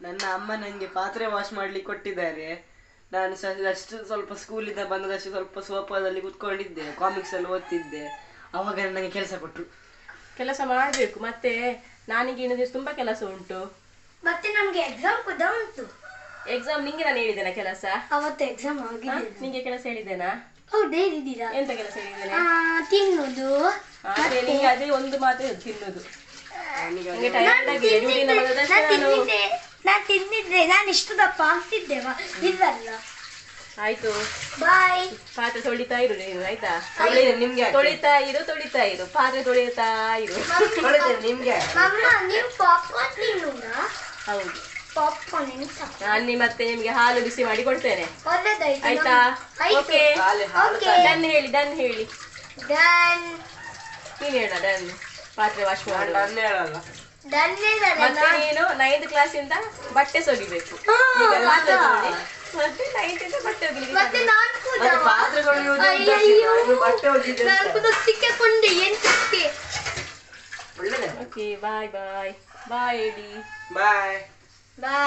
ನನ್ನ ಅಮ್ಮ ನಂಗೆ ಪಾತ್ರೆ ವಾಶ್ ಮಾಡ್ಲಿಕ್ಕೆ ಕೊಟ್ಟಿದ್ದಾರೆ. ನಾನು ಅಷ್ಟು ಸ್ವಲ್ಪ ಸ್ಕೂಲಿಂದ ಬಂದದಷ್ಟು ಸ್ವಲ್ಪ ಸೋಫಾದಲ್ಲಿ ಕುತ್ಕೊಂಡಿದ್ದೆ, ಕಾಮಿಕ್ಸ್ ಎಲ್ಲ ಓದ್ತಿದ್ದೆ. ಅವಾಗ ನನಗೆ ಕೆಲಸ ಕೊಟ್ರು. ಕೆಲಸ ಮಾಡ್ಬೇಕು. ಮತ್ತೆ ನಾನೀಗ ಇನ್ನೊಂದು ದಿವಸ ತುಂಬಾ ಕೆಲಸ ಉಂಟು. ಮತ್ತೆ ನಮ್ಗೆ ಎಕ್ಸಾಮ್ ಕೂಡ ಉಂಟು. ಎಕ್ಸಾಮ್ ನಿಂಗೆ ನಾನು ಹೇಳಿದ್ದೇನೆ ಕೆಲಸ? ಅವತ್ತು ಎಕ್ಸಾಮ್ ಆಗಿದೆ. ನಿಂಗೆ ಕೆಲಸ ಹೇಳಿದ್ದೇನಾ? ಹೌದು, ಹೇಳಿದ್ದೀರಾ? ಎಂತ ಕೆಲಸ ಹೇಳಿದ್ದೇನೆ? ತಿನ್ನುದು. ನಿಂಗೆ ಅದೇ ಒಂದು ಮಾತ್ರ ತಿನ್ನುದು. ನಾನು ತಿಂದಿದ್ದೆ. ನಾನು ಇಷ್ಟು ದಪ್ಪ ಆಗ್ತಿದ್ದೇವಾ? ಇಲ್ಲಲ್ಲ. ಆಯ್ತು, ಬಾಯ್. ಪಾತ್ರೆ ತೊಳಿತಾ ಇರು ನೀನು, ಆಯ್ತಾ? ನಿಮ್ಗೆ ತೊಳಿತಾ ಇರು ಪಾತ್ರೆ ತೊಳಿತಾ ಇರು. ನಿಮ್ಗೆ ಅಮ್ಮ, ನೀವು ಪಾಪ್ಕಾರ್ನ್ ತಿನ್ನುದಾ? ಹೌದು, ಪಾಪ್ಕಾರ್ನ್. ನಾನು ಮತ್ತೆ ನಿಮ್ಗೆ ಹಾಲು ಬಿಸಿ ಮಾಡಿ ಕೊಡ್ತೇನೆ, ಒಳ್ಳೆದಾಯ್ತು. ಆಯ್ತಾ? ಓಕೆ, ಡನ್ ಹೇಳಿ. ಡನ್. ನೀನ್ ಹೇಳ ಡನ್. ಪಾತ್ರೆ ವಾಶ್ ಮಾಡು. ಹೇಳಲ್ಲ. ಮತ್ತೆ ನೀನು 9th ಕ್ಲಾಸಿಂದ ಬಟ್ಟೆ ಸೊಗಿಬೇಕು. ಮತ್ತೆ 9th ಇಂದ ಬಟ್ಟೆ ಒಗಿಲಿಕ್ಕೆ. ಮತ್ತೆ ನಾನು ಕೂಡ ಪಾತ್ರೆಗಳು ಬಟ್ಟೆ ಒಗಿದ್ರೆ ನಾನು ಕೂಡ ಸಿಕ್ಕಿಕೊಂಡೆ. ಎಂತಕ್ಕೆ? ಒಳ್ಳೆದೇ. ಓಕೆ, ಬಾಯ್ ಬಾಯ್ ಬಾಯ್ ಹೇಳಿ. ಬಾಯ್. ಬಾಯ್.